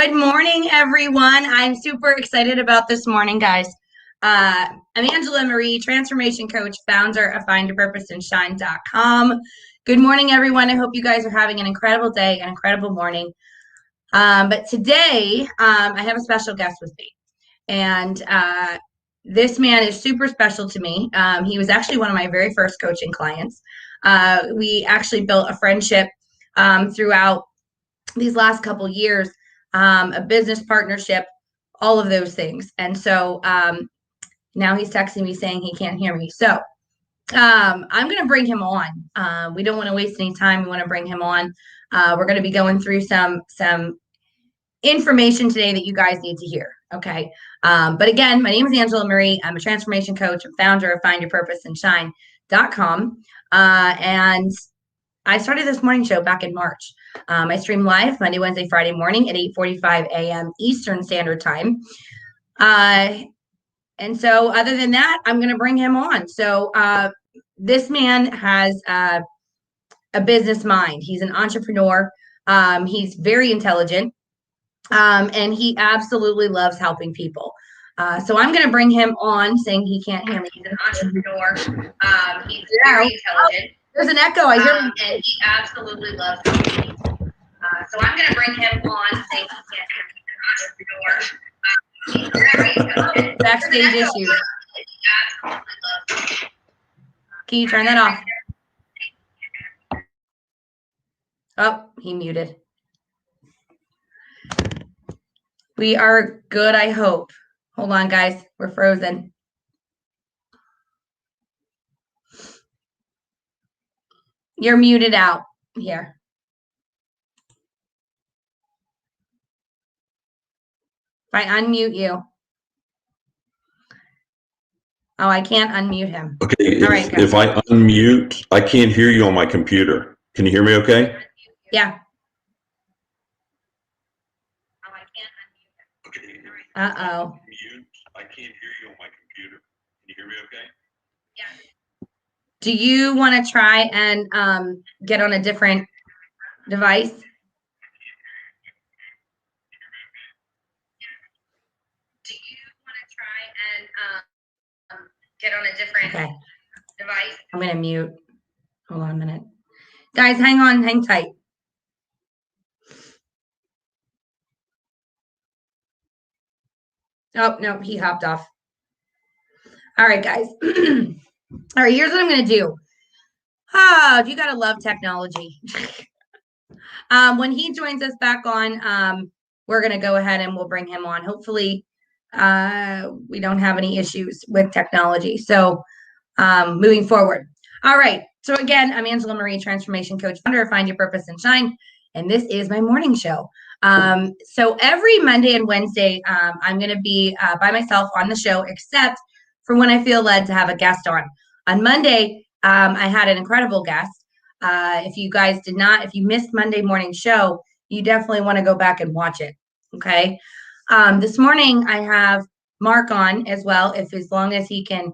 Good morning, everyone. I'm super excited about this morning, guys. I'm Angela Marie, transformation coach, founder of findyourpurposeandshine.com. Good morning, everyone. I hope you guys are having an incredible day, an incredible morning. But today, I have a special guest with me. And this man is super special to me. He was actually one of my very first coaching clients. We actually built a friendship throughout these last couple years, a business partnership, all of those things. And so now he's texting me saying he can't hear me. So I'm going to bring him on. We don't want to waste any time. We want to bring him on. We're going to be going through some information today that you guys need to hear. Okay. But again, my name is Angela Marie. I'm a transformation coach and founder of findyourpurposeandshine.com. And I started this morning show back in March. I stream live Monday, Wednesday, Friday morning at 8:45 a.m. Eastern Standard Time. And so other than that, I'm going to bring him on. So this man has a business mind. He's an entrepreneur. He's very intelligent. And he absolutely loves helping people. So I'm going to bring him on, saying he can't hear me. He's an entrepreneur. He's very intelligent. There's an echo. I hear him. And he absolutely loves helping people. So I'm going to bring him on, saying he can't hear me. He's an entrepreneur. He's very intelligent. Backstage issues. Can you turn that off? Oh, he muted. We are good, I hope. Hold on, guys. We're frozen. You're muted out here. If I unmute you. Oh, I can't unmute him. Okay, if I unmute, I can't hear you on my computer. Can you hear me okay? Yeah. Uh-oh. I can't hear you on my computer. Can you hear me okay? Yeah. Do you want to try and get on a different device? Do you want to try and get on a different device? I'm going to mute. Hold on a minute. Guys, hang on. Hang tight. Oh, no, he hopped off. All right, guys. All right, here's what I'm going to do. You got to love technology. When he joins us back on, we're going to go ahead and we'll bring him on. Hopefully, we don't have any issues with technology. So moving forward. All right. So again, I'm Angela Marie, transformation coach, founder of Find Your Purpose and Shine. And this is my morning show. So every Monday and Wednesday, I'm going to be by myself on the show, except for when I feel led to have a guest on. On Monday, I had an incredible guest. If you guys if you missed Monday morning show, you definitely want to go back and watch it. Okay. This morning I have Mark on as well. As long as he can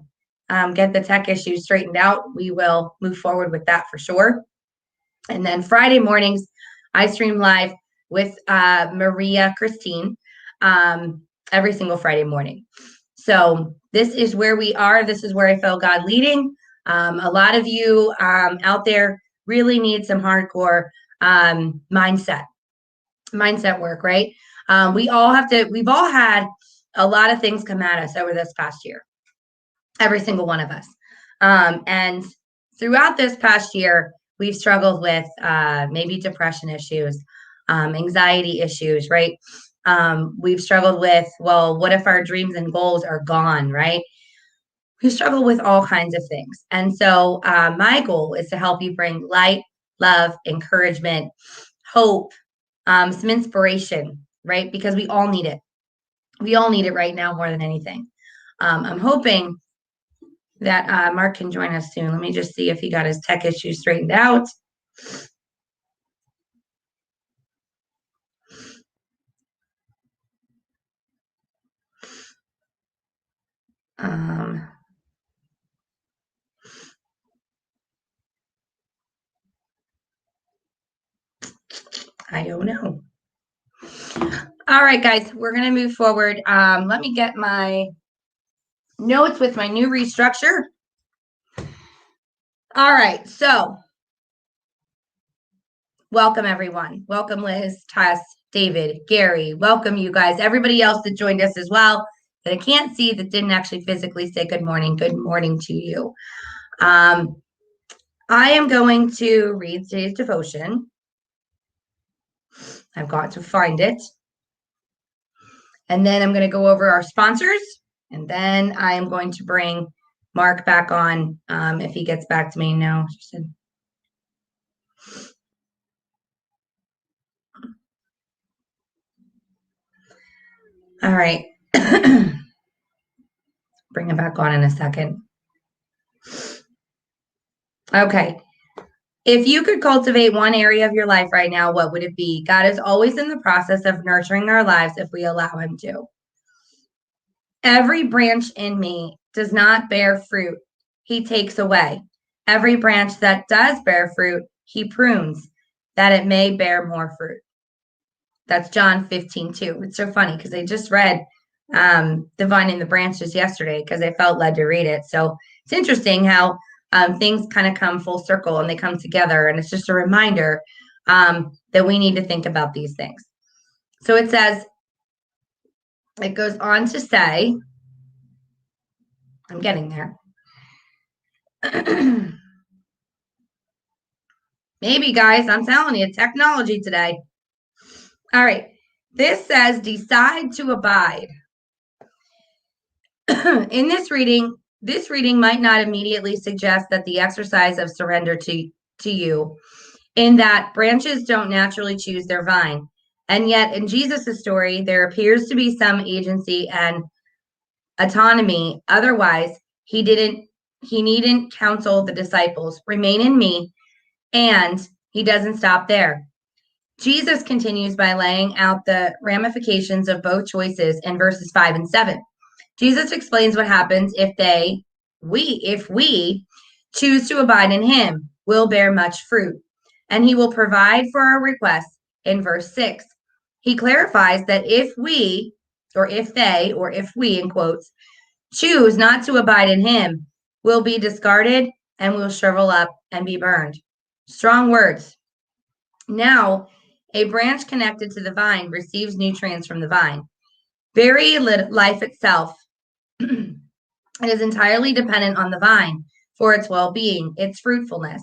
get the tech issues straightened out, we will move forward with that for sure. And then Friday mornings, I stream live with Maria Christine every single Friday morning. So this is where we are. This is where I felt God leading. A lot of you out there really need some hardcore mindset work, right? We've all had a lot of things come at us over this past year, every single one of us. And throughout this past year, we've struggled with maybe depression issues, anxiety issues, right? We've struggled with, well, what if our dreams and goals are gone, right? We struggle with all kinds of things. And so my goal is to help you bring light, love, encouragement, hope, some inspiration, right? Because we all need it. We all need it right now more than anything. I'm hoping that Mark can join us soon. Let me just see if he got his tech issues straightened out. I don't know. All right, guys, we're going to move forward. Let me get my notes with my new restructure. All right, so welcome, everyone. Welcome, Liz, Tess, David, Gary. Welcome, you guys. Everybody else that joined us as well that I can't see that didn't actually physically say good morning. Good morning to you. I am going to read today's devotion. I've got to find it. And then I'm going to go over our sponsors. And then I am going to bring Mark back on if he gets back to me. No. All right. Bring him back on in a second. Okay. If you could cultivate one area of your life right now, what would it be? God is always in the process of nurturing our lives if we allow him to. Every branch in me does not bear fruit, he takes away. Every branch that does bear fruit, he prunes, that it may bear more fruit. That's John 15:2. It's so funny because I just read The Vine and the Branches yesterday because I felt led to read it. So it's interesting how things kind of come full circle and they come together. And it's just a reminder that we need to think about these things. So it says, it goes on to say, I'm getting there. Maybe, guys, I'm telling you, technology today. All right. This says, decide to abide. In this reading might not immediately suggest that the exercise of surrender to you, in that branches don't naturally choose their vine. And yet in Jesus' story, there appears to be some agency and autonomy. Otherwise, he needn't counsel the disciples, remain in me, and he doesn't stop there. Jesus continues by laying out the ramifications of both choices in verses 5 and 7. Jesus explains what happens if we choose to abide in him, will bear much fruit, and he will provide for our requests in verse 6. He clarifies that if we, in quotes, choose not to abide in him, will be discarded and will shrivel up and be burned. Strong words. Now, a branch connected to the vine receives nutrients from the vine. Very life itself it is entirely dependent on the vine for its well-being, its fruitfulness.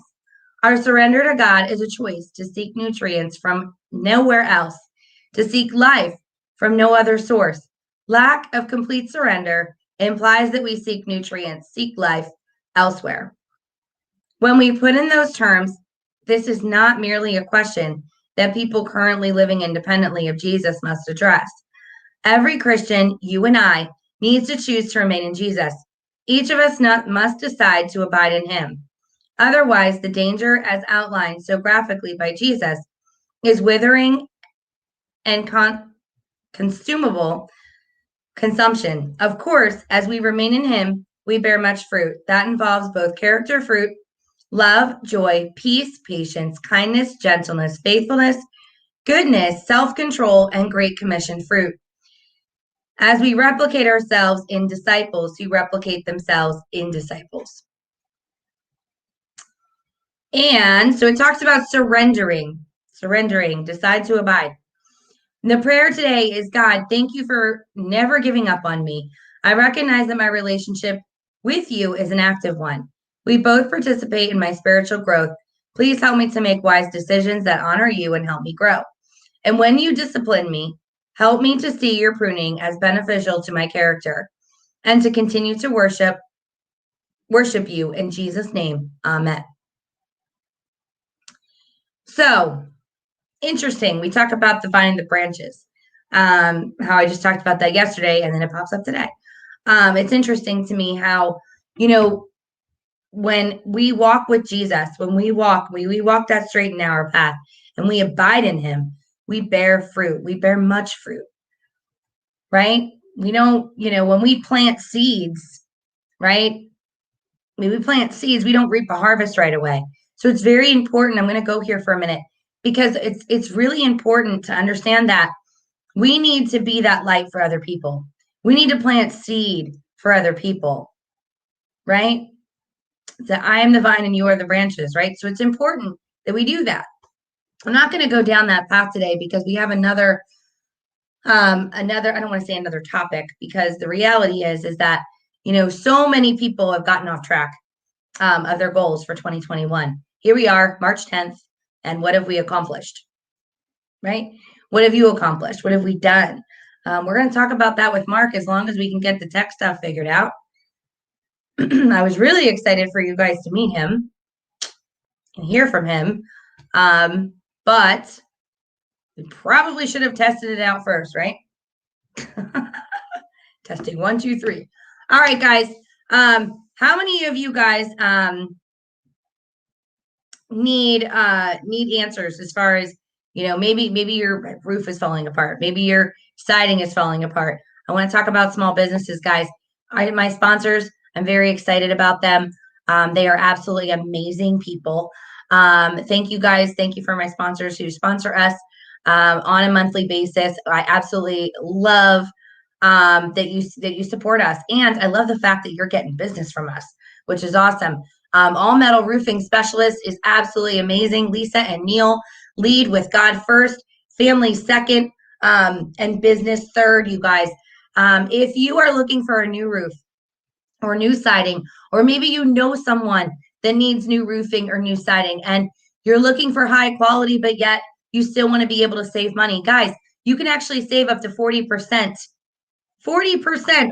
Our surrender to God is a choice to seek nutrients from nowhere else, to seek life from no other source. Lack of complete surrender implies that we seek nutrients, seek life elsewhere. When we put in those terms, this is not merely a question that people currently living independently of Jesus must address. Every Christian, you and I, needs to choose to remain in Jesus. Each of us must decide to abide in him. Otherwise, the danger, as outlined so graphically by Jesus, is withering and consumable consumption. Of course, as we remain in him, we bear much fruit. That involves both character fruit, love, joy, peace, patience, kindness, gentleness, faithfulness, goodness, self-control, and Great Commission fruit. As we replicate ourselves in disciples who replicate themselves in disciples. And so it talks about surrendering, decide to abide. And the prayer today is, God, thank you for never giving up on me. I recognize that my relationship with you is an active one. We both participate in my spiritual growth. Please help me to make wise decisions that honor you and help me grow. And when you discipline me, help me to see your pruning as beneficial to my character and to continue to worship you in Jesus' name. Amen. So, interesting. We talk about the vine and the branches. How I just talked about that yesterday, and then it pops up today. It's interesting to me how, when we walk with Jesus, when we walk that straight and narrow path, and we abide in him, we bear fruit. We bear much fruit, right? We don't, when we plant seeds, right? When we plant seeds, we don't reap a harvest right away. So it's very important. I'm going to go here for a minute because it's really important to understand that We need to be that light for other people. We need to plant seed for other people, right? That I am the vine and you are the branches, right? So it's important that we do that. I'm not going to go down that path today because we have another, I don't want to say another topic, because the reality is that, so many people have gotten off track of their goals for 2021. Here we are, March 10th, and what have we accomplished, right? What have you accomplished? What have we done? We're going to talk about that with Mark as long as we can get the tech stuff figured out. I was really excited for you guys to meet him and hear from him. But we probably should have tested it out first, right? Testing 1, 2, 3. All right, guys. How many of you guys need answers as far as, maybe your roof is falling apart, maybe your siding is falling apart? I want to talk about small businesses, guys. My sponsors, I'm very excited about them. They are absolutely amazing people. Thank you, guys. Thank you for my sponsors who sponsor us on a monthly basis. I absolutely love that you support us, and I love the fact that you're getting business from us, which is awesome. All Metal Roofing Specialist is absolutely amazing. Lisa and Neil lead with God first, family second, and business third, you guys. If you are looking for a new roof or new siding, or maybe you know someone that needs new roofing or new siding, and you're looking for high quality, but yet you still want to be able to save money, guys, you can actually save up to 40%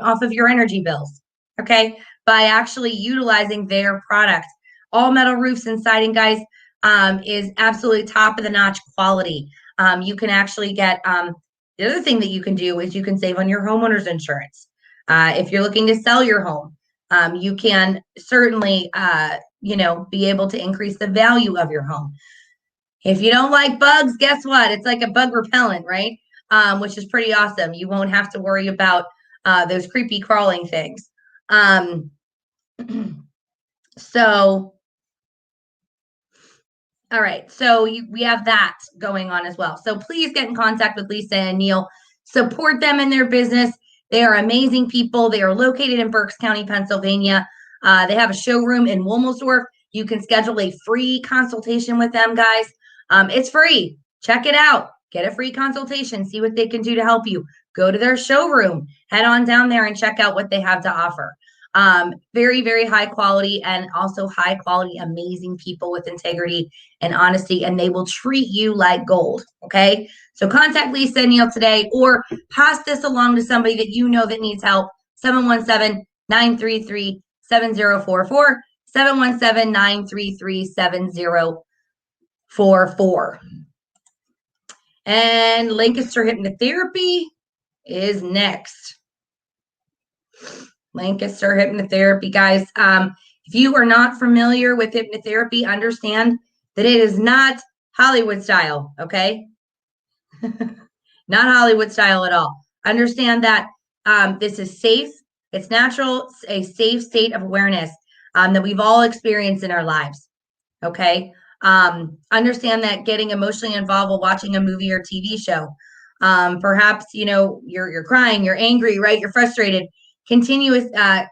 off of your energy bills, okay, by actually utilizing their products. All Metal Roofs and Siding, guys, is absolutely top of the notch quality. You can actually get, the other thing that you can do is you can save on your homeowner's insurance. If you're looking to sell your home, you can certainly, be able to increase the value of your home. If you don't like bugs, guess what? It's like a bug repellent, right? Which is pretty awesome. You won't have to worry about those creepy crawling things. So, all right. So we have that going on as well. So please get in contact with Lisa and Neil. Support them in their business. They are amazing people. They are located in Berks County, Pennsylvania. They have a showroom in Wilmelsdorf. You can schedule a free consultation with them, guys. It's free. Check it out. Get a free consultation. See what they can do to help you. Go to their showroom. Head on down there and check out what they have to offer. Very, very high quality, and also high quality, amazing people with integrity and honesty, and they will treat you like gold. Okay. So contact Lisa and Neil today, or pass this along to somebody that you know that needs help. 717-933-7044, 717-933-7044. And Lancaster Hypnotherapy is next. Lancaster Hypnotherapy, guys. If you are not familiar with hypnotherapy, understand that it is not Hollywood style, okay? Not Hollywood style at all. Understand that this is safe. It's natural, a safe state of awareness that we've all experienced in our lives, okay? Understand that getting emotionally involved while watching a movie or TV show, perhaps, you're crying, you're angry, right? You're frustrated.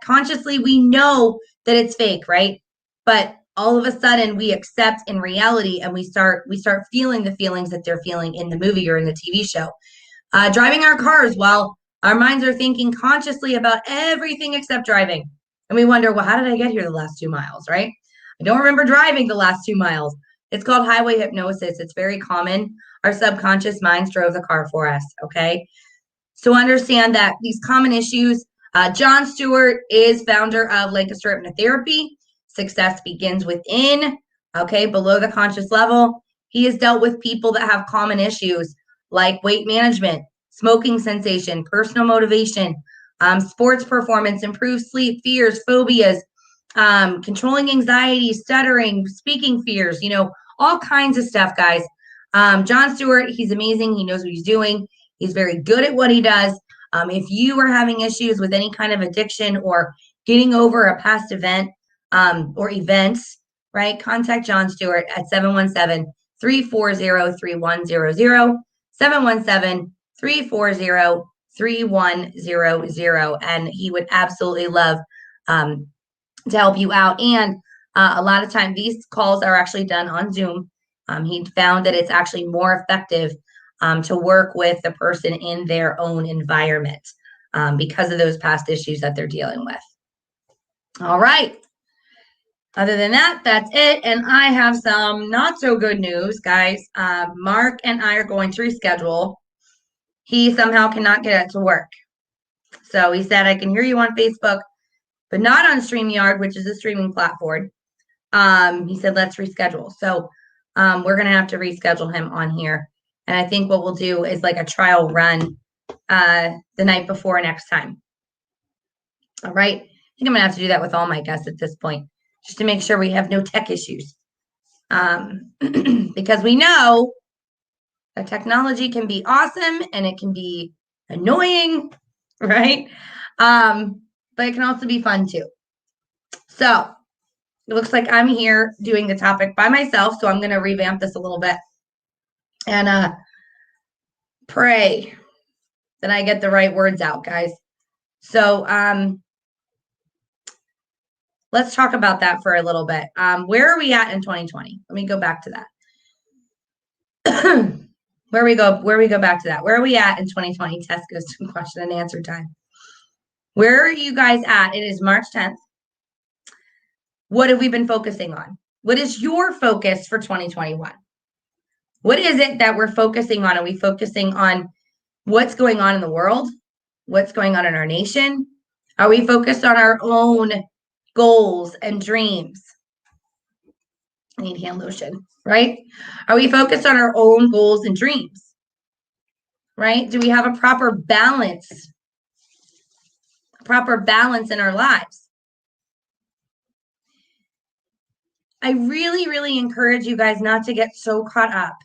Consciously, we know that it's fake, right? But all of a sudden we accept in reality, and we start feeling the feelings that they're feeling in the movie or in the TV show. Driving our cars while our minds are thinking consciously about everything except driving. And we wonder, well, how did I get here the last 2 miles, right? I don't remember driving the last 2 miles. It's called highway hypnosis. It's very common. Our subconscious minds drove the car for us, okay? So understand that these common issues. Jon Stewart is founder of Lancaster Hypnotherapy. Success begins within, okay, below the conscious level. He has dealt with people that have common issues like weight management, smoking cessation, personal motivation, sports performance, improved sleep, fears, phobias, controlling anxiety, stuttering, speaking fears, all kinds of stuff, guys. Jon Stewart, he's amazing. He knows what he's doing. He's very good at what he does. If you are having issues with any kind of addiction or getting over a past event or events, right, contact Jon Stewart at 717-340-3100, 340-3100. And he would absolutely love to help you out. And a lot of time, these calls are actually done on Zoom. He found that it's actually more effective to work with the person in their own environment because of those past issues that they're dealing with. All right. Other than that, that's it. And I have some not so good news, guys. Mark and I are going to reschedule. He somehow cannot get it to work. So he said, I can hear you on Facebook, but not on StreamYard, which is a streaming platform. He said, let's reschedule. So we're going to have to reschedule him on here. And I think what we'll do is like a trial run the night before next time. All right. I think I'm going to have to do that with all my guests at this point, just to make sure we have no tech issues. Because we know that technology can be awesome and it can be annoying, right? But it can also be fun too. So it looks like I'm here doing the topic by myself, so I'm going to revamp this a little bit and pray that I get the right words out, guys. So let's talk about that for a little bit. Where are we at in 2020? Let me go back to that. Where we go back to that. Where are we at in 2020? Test goes to question and answer time. Where are you guys at? It is March 10th. What have we been focusing on? What is your focus for 2021? What is it that we're focusing on? Are we focusing on what's going on in the world? What's going on in our nation? Are we focused on our own goals and dreams? I need hand lotion, right? Are we focused on our own goals and dreams? Right? Do we have a proper balance? Proper balance in our lives? I really, really encourage you guys not to get so caught up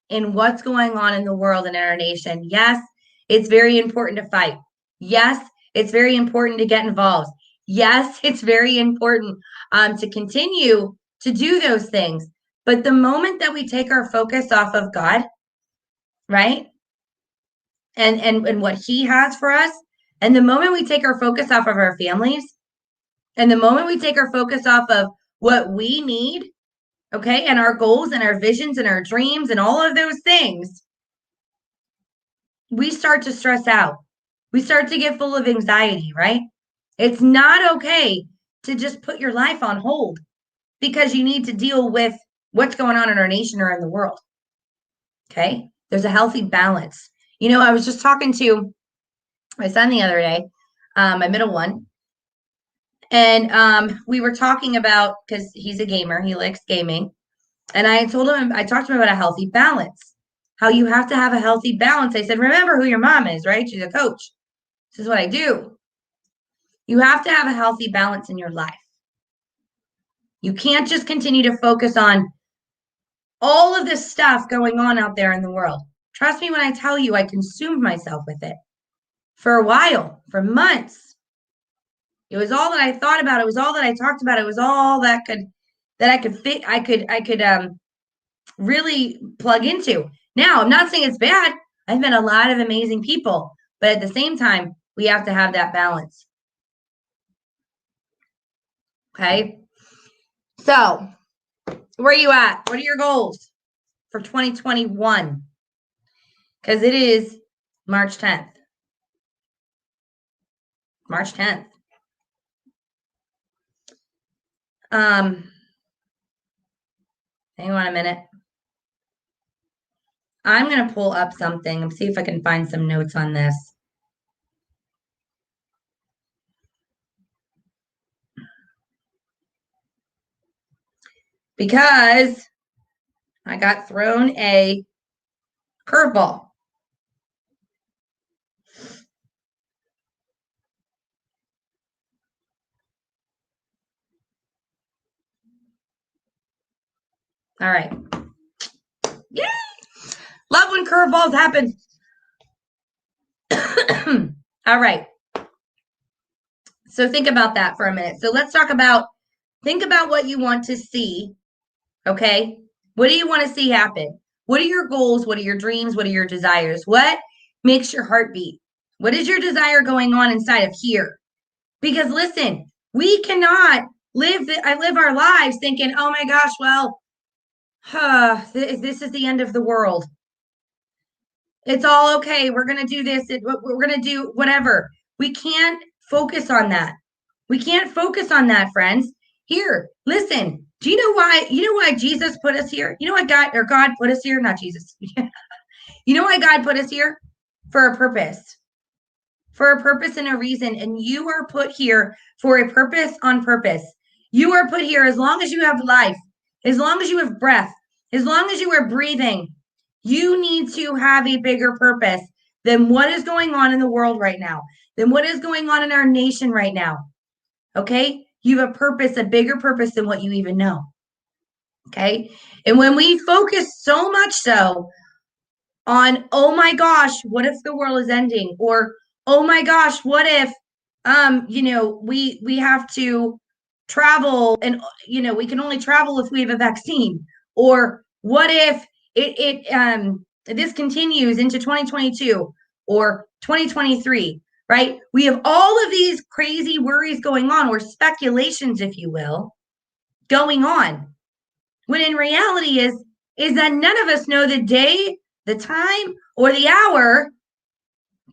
in what's going on in the world and in our nation. Yes, it's very important to fight. Yes, it's very important to get involved. Yes, it's very important to continue to do those things. But the moment that we take our focus off of God, right? And what he has for us, and the moment we take our focus off of our families, and the moment we take our focus off of what we need, okay, and our goals and our visions and our dreams and all of those things, we start to stress out. We start to get full of anxiety, right? It's not okay to just put your life on hold because you need to deal with what's going on in our nation or in the world. Okay? There's a healthy balance. You know, I was just talking to my son the other day, my middle one, and we were talking about, because he's a gamer, he likes gaming, and I talked to him about a healthy balance, how you have to have a healthy balance. I said, remember who your mom is, right? She's a coach. This is what I do. You have to have a healthy balance in your life. You can't just continue to focus on all of this stuff going on out there in the world. Trust me when I tell you, I consumed myself with it for a while, for months. It was all that I thought about. It was all that I talked about. It was all that I could really plug into. Now, I'm not saying it's bad. I've met a lot of amazing people, but at the same time, we have to have that balance. Okay. So, where are you at? What are your goals for 2021? Because it is March 10th. March 10th. Hang on a minute. I'm going to pull up something and see if I can find some notes on this. Because I got thrown a curveball. All right. Yay! Love when curveballs happen. All right. So think about that for a minute. So let's think about what you want to see. Okay. What do you want to see happen? What are your goals? What are your dreams? What are your desires? What makes your heart beat? What is your desire going on inside of here? Because listen, we cannot live our lives thinking, oh my gosh, well, this is the end of the world. It's all okay. We're going to do this. We're going to do whatever. We can't focus on that. We can't focus on that, friends. Here, listen. Do you know why? You know why Jesus put us here? You know why God put us here? Not Jesus. You know why God put us here? For a purpose. For a purpose and a reason. And you are put here for a purpose on purpose. You are put here as long as you have life, as long as you have breath, as long as you are breathing. You need to have a bigger purpose than what is going on in the world right now, than what is going on in our nation right now. Okay? You have a purpose, a bigger purpose than what you even know. Okay? And when we focus so much so on, oh my gosh, what if the world is ending? Or, oh my gosh, what if we have to travel and we can only travel if we have a vaccine? Or what if this continues into 2022 or 2023, right? We have all of these crazy worries going on, or speculations, if you will, going on. When in reality is that none of us know the day, the time, or the hour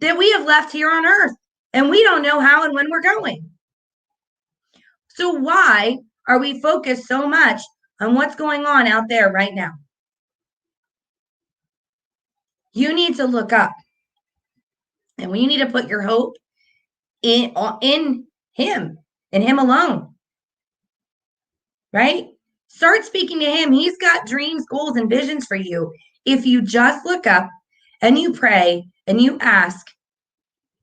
that we have left here on earth. And we don't know how and when we're going. So why are we focused so much on what's going on out there right now? You need to look up. And we need to put your hope in him, in him alone. Right? Start speaking to him. He's got dreams, goals, and visions for you. If you just look up and you pray and you ask,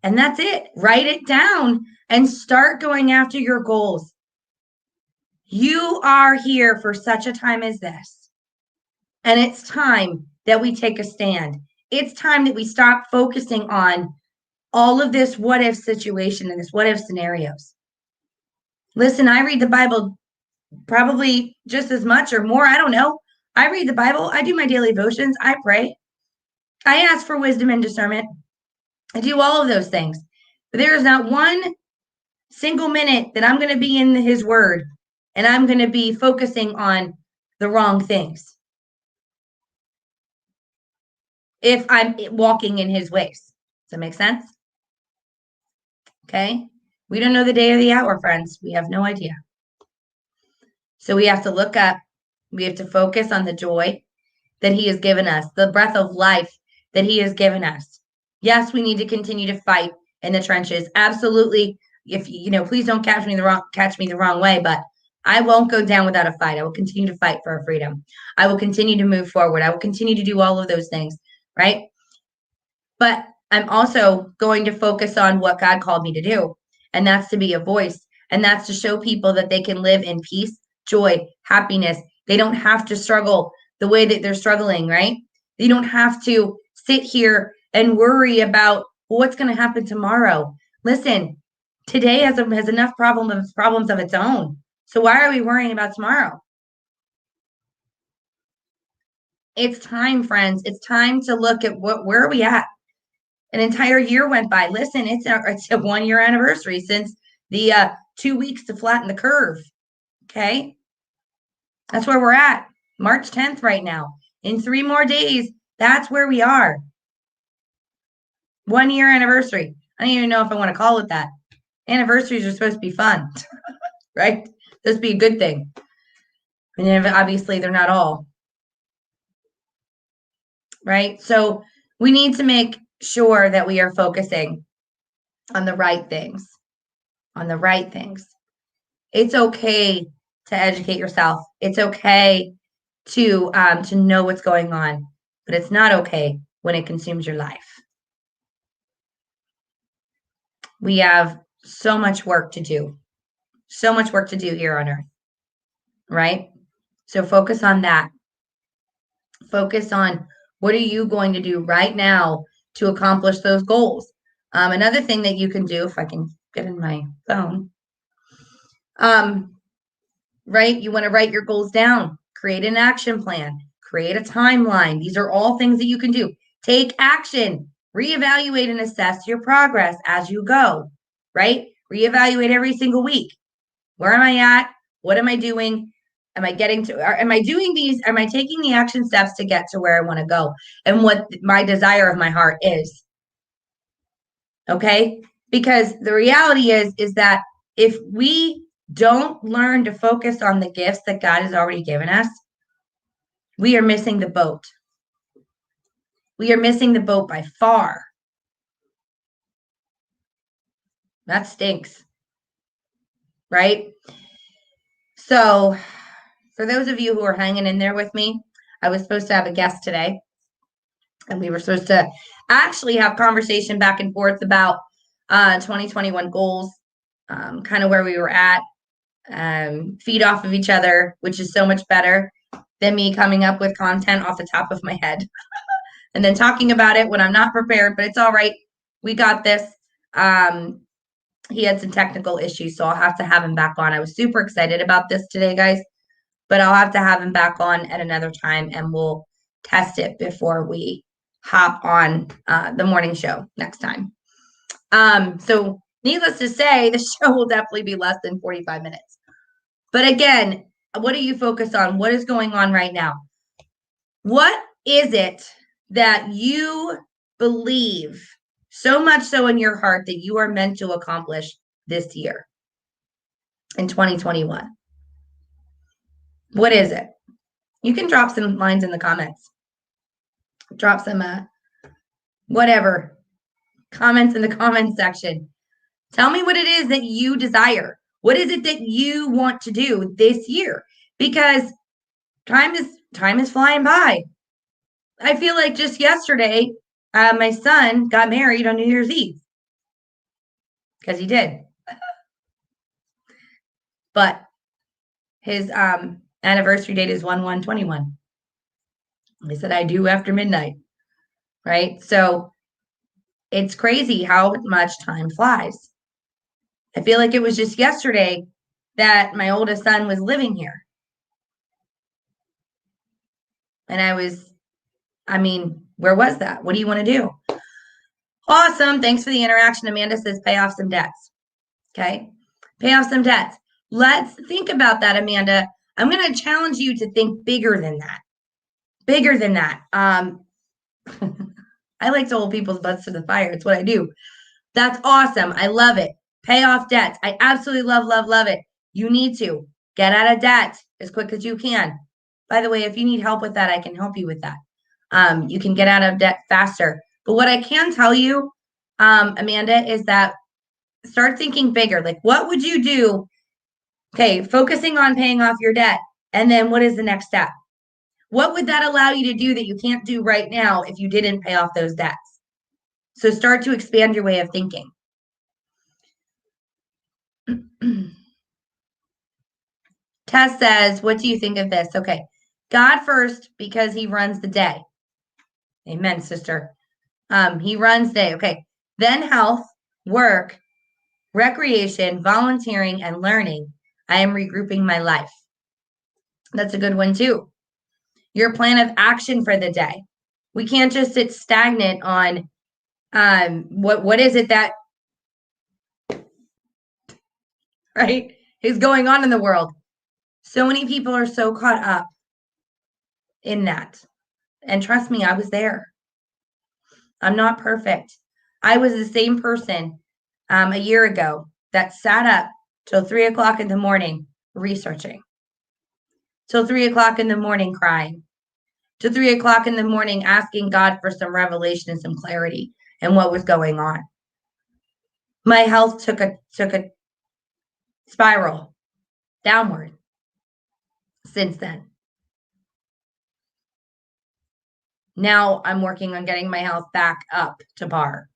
and that's it. Write it down and start going after your goals. You are here for such a time as this. And it's time that we take a stand. It's time that we stop focusing on all of this what if situation and this what if scenarios. Listen, I read the Bible probably just as much or more. I don't know. I read the Bible. I do my daily devotions. I pray. I ask for wisdom and discernment. I do all of those things. But there is not one single minute that I'm going to be in his word and I'm going to be focusing on the wrong things if I'm walking in his ways. Does that make sense? Okay. We don't know the day or the hour, friends. We have no idea. So we have to look up. We have to focus on the joy that he has given us, the breath of life that he has given us. Yes, we need to continue to fight in the trenches. Absolutely. If please don't catch me the wrong way, but I won't go down without a fight. I will continue to fight for our freedom. I will continue to move forward. I will continue to do all of those things, right? But I'm also going to focus on what God called me to do, and that's to be a voice, and that's to show people that they can live in peace, joy, happiness. They don't have to struggle the way that they're struggling, right? They don't have to sit here and worry about what's going to happen tomorrow. Listen, today has enough problems of its own. So why are we worrying about tomorrow? It's time, friends. It's time to look at where are we at? An entire year went by. Listen, it's a 1-year anniversary since the 2 weeks to flatten the curve. Okay. That's where we're at. March 10th right now. In 3 more days, that's where we are. 1-year anniversary. I don't even know if I want to call it that. Anniversaries are supposed to be fun, right? Supposed to be a good thing. And obviously they're not all. Right? So we need to make sure that we are focusing on the right things. On the right things. It's okay to educate yourself. It's okay to know what's going on, but it's not okay when it consumes your life. We have so much work to do. So much work to do here on earth. Right? So focus on that. Focus on what are you going to do right now to accomplish those goals. Another thing that you can do, if I can get in my phone, right? You want to write your goals down, create an action plan, create a timeline. These are all things that you can do. Take action. Reevaluate and assess your progress as you go, right? Reevaluate every single week. Where am I at? What am I doing? Am I getting to, am I doing these? Am I taking the action steps to get to where I want to go and what my desire of my heart is? Okay. Because the reality is that if we don't learn to focus on the gifts that God has already given us, we are missing the boat. We are missing the boat by far. That stinks. Right? So, for those of you who are hanging in there with me, I was supposed to have a guest today, and we were supposed to actually have conversation back and forth about 2021 goals, kind of where we were at, feed off of each other, which is so much better than me coming up with content off the top of my head and then talking about it when I'm not prepared, but it's all right. We got this. He had some technical issues, so I'll have to have him back on. I was super excited about this today, guys, but I'll have to have him back on at another time, and we'll test it before we hop on the morning show next time. So needless to say, the show will definitely be less than 45 minutes. But again, what do you focus on? What is going on right now? What is it that you believe so much so in your heart that you are meant to accomplish this year in 2021? What is it? You can drop some lines in the comments. Drop some whatever comments in the comment section. Tell me what it is that you desire. What is it that you want to do this year? Because time is flying by. I feel like just yesterday, my son got married on New Year's Eve. Because he did. But his anniversary date is 1/1/21. He said, I do after midnight. Right? So it's crazy how much time flies. I feel like it was just yesterday that my oldest son was living here. And where was that? What do you want to do? Awesome. Thanks for the interaction. Amanda says, pay off some debts. Okay. Pay off some debts. Let's think about that, Amanda. I'm going to challenge you to think bigger than that. Bigger than that. I like to hold people's butts to the fire. It's what I do. That's awesome. I love it. Pay off debts. I absolutely love it. You need to get out of debt as quick as you can. By the way, if you need help with that, I can help you with that. You can get out of debt faster. But what I can tell you, Amanda, is that start thinking bigger. Like, what would you do? Okay, focusing on paying off your debt. And then what is the next step? What would that allow you to do that you can't do right now if you didn't pay off those debts? So start to expand your way of thinking. Tess says, what do you think of this? Okay. God first, because he runs the day. Amen, sister. He runs day. Okay. Then health, work, recreation, volunteering, and learning. I am regrouping my life. That's a good one too. Your plan of action for the day. We can't just sit stagnant on what is it that right is going on in the world. So many people are so caught up in that. And trust me, I was there. I'm not perfect. I was the same person a year ago that sat up till 3 o'clock in the morning researching, till 3 o'clock in the morning crying, till 3 o'clock in the morning asking God for some revelation and some clarity and what was going on. My health took a spiral downward since then. Now I'm working on getting my health back up to par.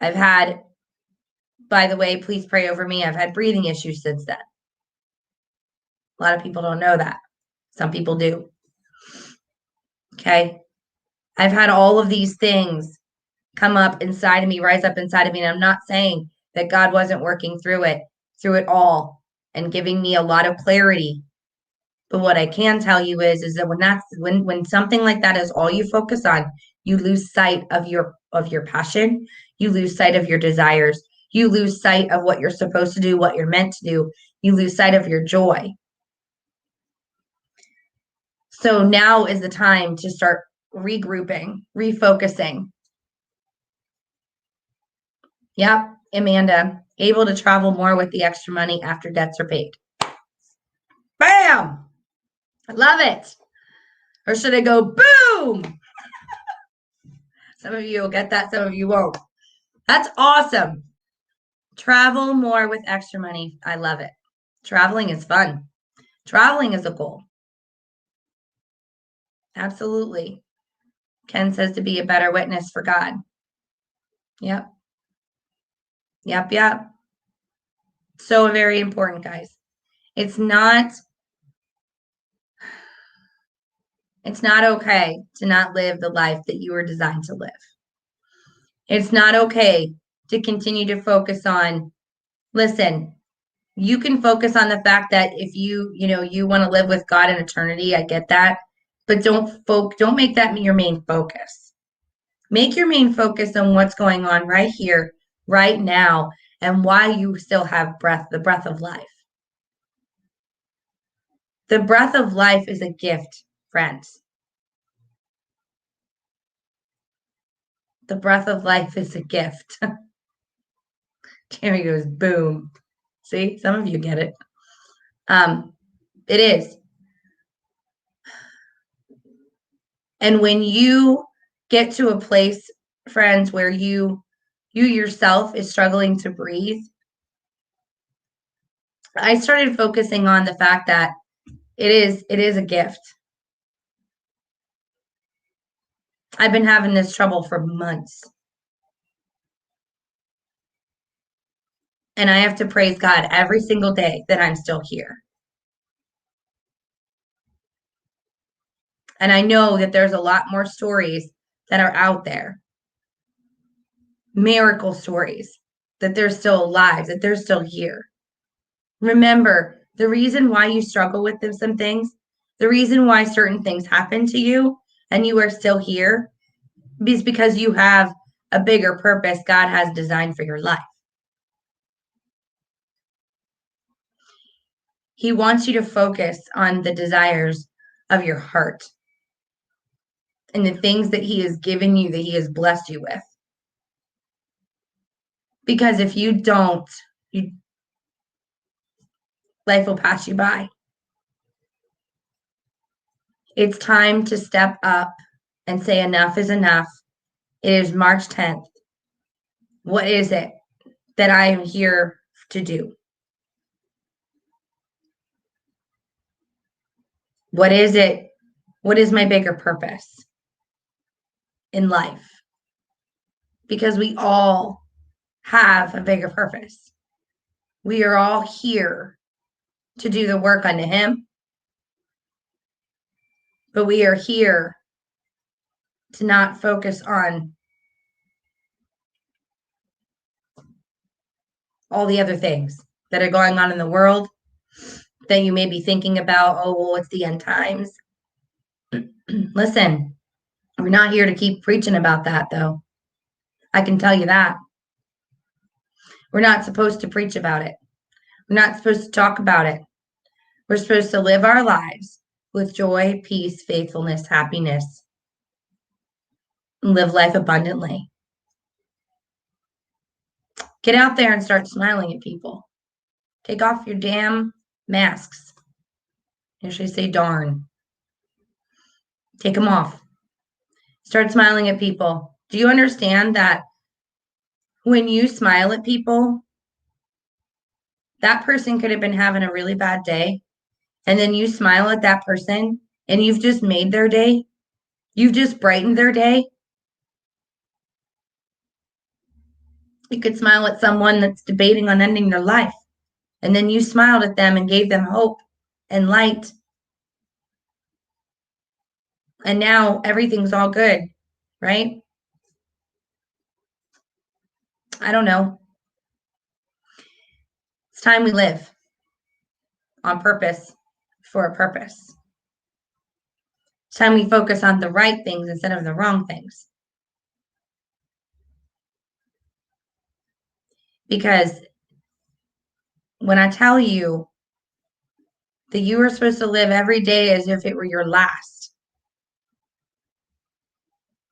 I've had, by the way, please pray over me. I've had breathing issues since then. A lot of people don't know that. Some people do. Okay. I've had all of these things come up inside of me, rise up inside of me. And I'm not saying that God wasn't working through it all and giving me a lot of clarity. But what I can tell you is that when something like that is all you focus on, you lose sight of your passion, you lose sight of your desires, you lose sight of what you're supposed to do, what you're meant to do, you lose sight of your joy. So now is the time to start regrouping, refocusing. Yep, Amanda, able to travel more with the extra money after debts are paid. Bam! I love it. Or should I go boom? Some of you will get that, some of you won't. That's awesome. Travel more with extra money. I love it. Traveling is fun. Traveling is a goal. Absolutely. Ken says to be a better witness for God. Yep. Yep. So very important, guys. It's not okay to not live the life that you were designed to live. It's not okay to continue to focus on, listen, you can focus on the fact that if you want to live with God in eternity, I get that, but don't make that your main focus. Make your main focus on what's going on right here, right now, and why you still have breath, the breath of life. The breath of life is a gift, friends. The breath of life is a gift. Jerry goes, boom. See, some of you get it. It is. And when you get to a place, friends, where you yourself is struggling to breathe, I started focusing on the fact that it is a gift. I've been having this trouble for months. And I have to praise God every single day that I'm still here. And I know that there's a lot more stories that are out there. Miracle stories, that they're still alive, that they're still here. Remember, the reason why you struggle with some things, the reason why certain things happen to you and you are still here is because you have a bigger purpose God has designed for your life. He wants you to focus on the desires of your heart and the things that he has given you, that he has blessed you with. Because if you don't, life will pass you by. It's time to step up and say enough is enough. It is March 10th. What is it that I am here to do? What is it? What is my bigger purpose in life? Because we all have a bigger purpose. We are all here to do the work unto him. But we are here to not focus on all the other things that are going on in the world that you may be thinking about. Oh, well, it's the end times. Listen, we're not here to keep preaching about that, though. I can tell you that. We're not supposed to preach about it. We're not supposed to talk about it. We're supposed to live our lives with joy, peace, faithfulness, happiness, and live life abundantly. Get out there and start smiling at people. Take off your damn masks. Usually say darn. Take them off. Start smiling at people. Do you understand that when you smile at people, that person could have been having a really bad day, and then you smile at that person and you've just made their day? You've just brightened their day. You could smile at someone that's debating on ending their life, and then you smiled at them and gave them hope and light. And now everything's all good, right? I don't know. It's time we live on purpose, for a purpose. It's time we focus on the right things instead of the wrong things. Because when I tell you that you are supposed to live every day as if it were your last,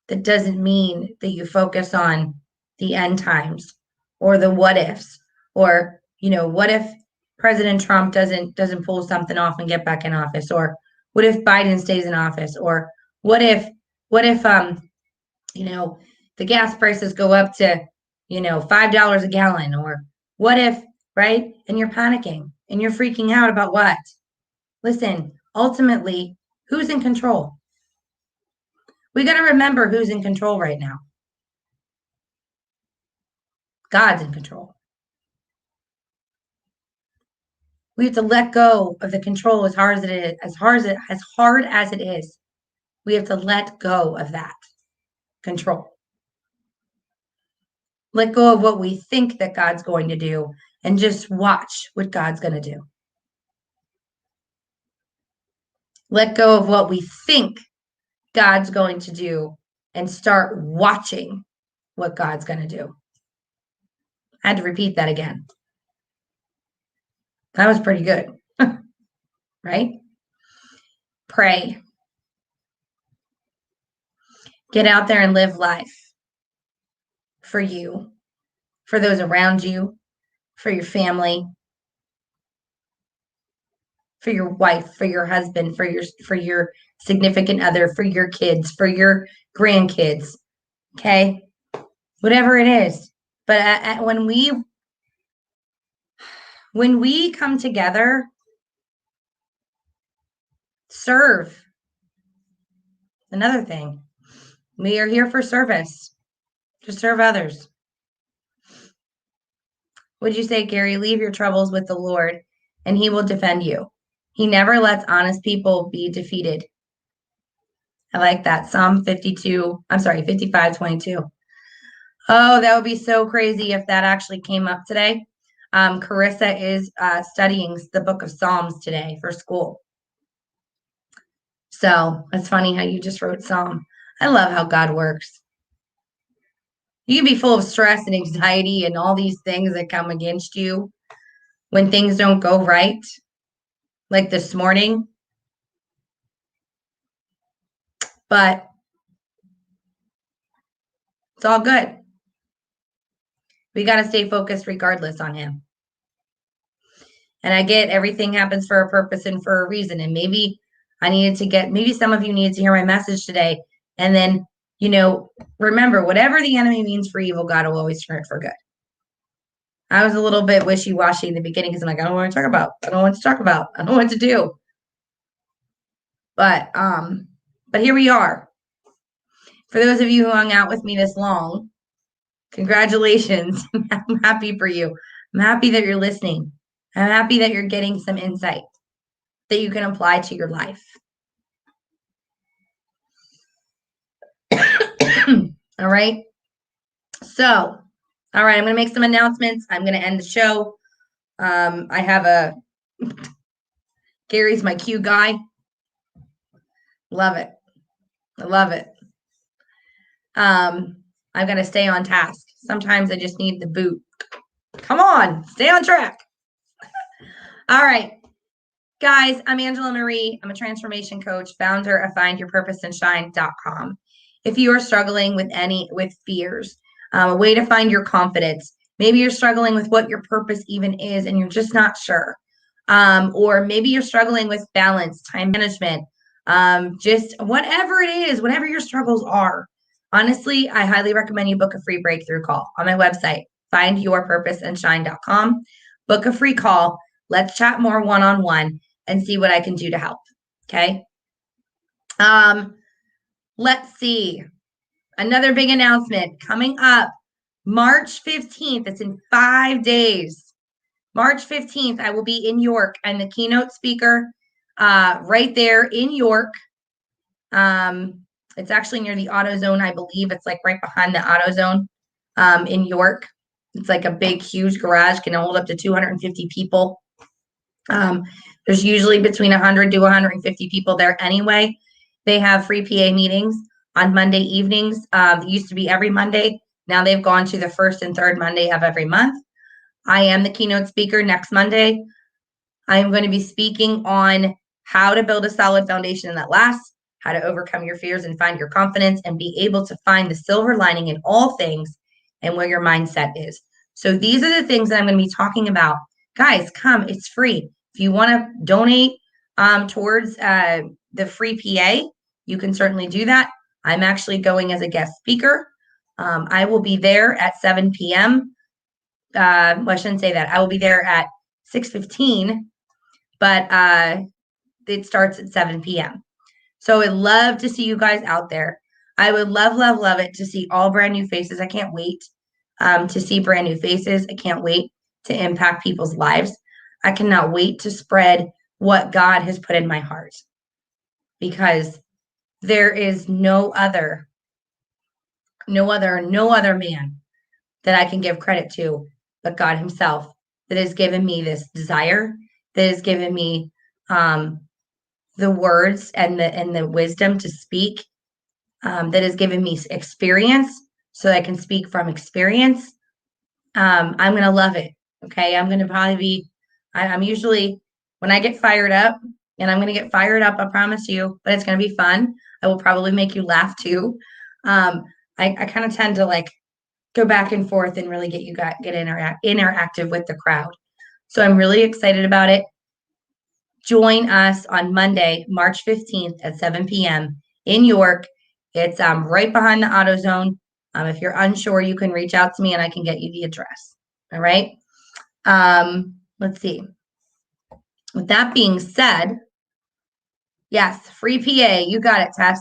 that doesn't mean that you focus on the end times or the what ifs, or, what if President Trump doesn't pull something off and get back in office, or what if Biden stays in office, or what if the gas prices go up to $5 a gallon, or what if, right? And you're panicking and you're freaking out about what? Listen, ultimately, who's in control? We got to remember who's in control right now. God's in control. We have to let go of the control as hard as it is, as hard as it is. We have to let go of that control. Let go of what we think that God's going to do and just watch what God's going to do. Let go of what we think God's going to do and start watching what God's going to do. I had to repeat that again. That was pretty good, right? Pray. Get out there and live life for you, for those around you, for your family, for your wife, for your husband, for your significant other, for your kids, for your grandkids. Okay? Whatever it is. But when we come together, serve. Another thing. We are here for service, to serve others. Would you say, Gary, leave your troubles with the Lord and he will defend you. He never lets honest people be defeated. I like that. Psalm 55:22. Oh, that would be so crazy if that actually came up today. Carissa is studying the book of Psalms today for school. So it's funny how you just wrote Psalm. I love how God works. You can be full of stress and anxiety and all these things that come against you when things don't go right. Like this morning. But it's all good. We got to stay focused regardless on him. And I get everything happens for a purpose and for a reason. And maybe maybe some of you needed to hear my message today. And then, remember, whatever the enemy means for evil, God will always turn it for good. I was a little bit wishy-washy in the beginning because I'm like, I don't want to talk about. I don't know what to do. But here we are. For those of you who hung out with me this long, congratulations. I'm happy for you. I'm happy that you're listening. I'm happy that you're getting some insight that you can apply to your life. All right. So, all right, I'm going to make some announcements. I'm going to end the show. I have Gary's my cue guy. Love it. I love it. I'm going to stay on task. Sometimes I just need the boot. Come on, stay on track. All right. Guys, I'm Angela Marie. I'm a transformation coach, founder of findyourpurposeandshine.com. If you are struggling with fears, a way to find your confidence, maybe you're struggling with what your purpose even is and you're just not sure. Or maybe you're struggling with balance, time management, just whatever it is, whatever your struggles are. Honestly, I highly recommend you book a free breakthrough call on my website, findyourpurposeandshine.com. Book a free call. Let's chat more one-on-one and see what I can do to help. Okay. Let's see. Another big announcement coming up March 15th. It's in 5 days. March 15th, I will be in York. I'm the keynote speaker right there in York. It's actually near the AutoZone, I believe. It's like right behind the AutoZone in York. It's like a big, huge garage, can hold up to 250 people. There's usually between 100 to 150 people there anyway. They have free PA meetings on Monday evenings. It used to be every Monday. Now they've gone to the first and third Monday of every month. I am the keynote speaker next Monday. I am going to be speaking on how to build a solid foundation that lasts, how to overcome your fears and find your confidence, and be able to find the silver lining in all things and where your mindset is. So these are the things that I'm going to be talking about. Guys, come, it's free. If you want to donate towards the free PA, you can certainly do that. I'm actually going as a guest speaker. I will be there at 7 p.m. Well, I shouldn't say that. I will be there at 6:15, but it starts at 7 p.m. So I'd love to see you guys out there. I would love, love, love it to see all brand new faces. I can't wait to see brand new faces. I can't wait to impact people's lives. I cannot wait to spread what God has put in my heart, because there is no other man that I can give credit to but God himself, that has given me this desire, that has given me the words and the wisdom to speak, that has given me experience so that I can speak from experience. I'm going to love it. Okay. I'm going to probably be, I'm usually, when I get fired up, and I'm going to get fired up, I promise you, but it's going to be fun. I will probably make you laugh too. I kind of tend to like go back and forth and really get interactive with the crowd. So I'm really excited about it. Join us on Monday, March 15th at 7 p.m. in York. It's right behind the AutoZone. If you're unsure, you can reach out to me and I can get you the address. All right. Let's see. With that being said, yes, free PA. You got it, Tess.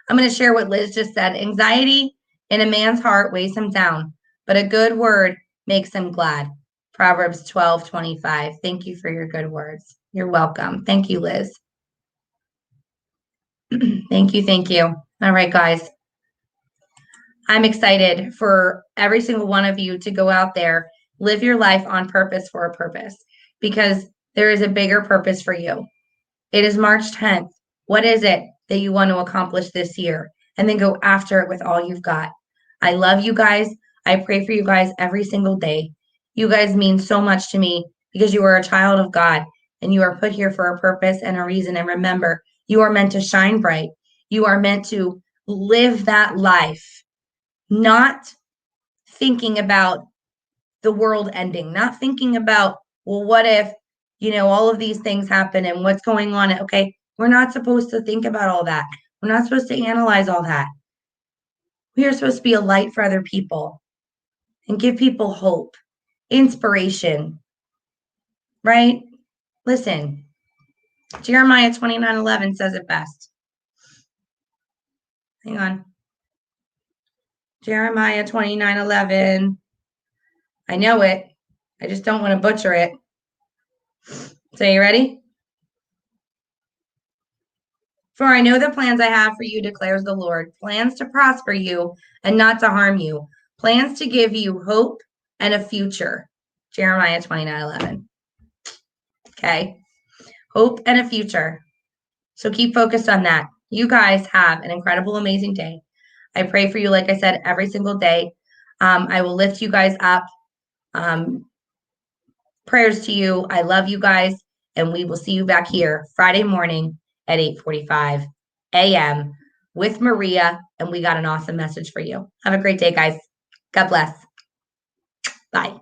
I'm going to share what Liz just said. Anxiety in a man's heart weighs him down, but a good word makes him glad. Proverbs 12:25. Thank you for your good words. You're welcome. Thank you, Liz. Thank you. Thank you. All right, guys. I'm excited for every single one of you to go out there, live your life on purpose for a purpose, because there is a bigger purpose for you. It is March 10th. What is it that you want to accomplish this year? And then go after it with all you've got. I love you guys. I pray for you guys every single day. You guys mean so much to me because you are a child of God and you are put here for a purpose and a reason. And remember, you are meant to shine bright. You are meant to live that life, not thinking about the world ending, not thinking about, well, what if, all of these things happen and what's going on? Okay, we're not supposed to think about all that. We're not supposed to analyze all that. We are supposed to be a light for other people and give people hope, inspiration, right? Listen, Jeremiah 29:11 says it best. Hang on. Jeremiah 29:11. I know it. I just don't want to butcher it. So you ready? For I know the plans I have for you, declares the Lord, plans to prosper you and not to harm you, plans to give you hope and a future. Jeremiah 29:11. Okay. Hope and a future. So keep focused on that. You guys have an incredible, amazing day. I pray for you, like I said, every single day. I will lift you guys up. Prayers to you. I love you guys. And we will see you back here Friday morning at 8:45 a.m. with Maria. And we got an awesome message for you. Have a great day, guys. God bless. Bye.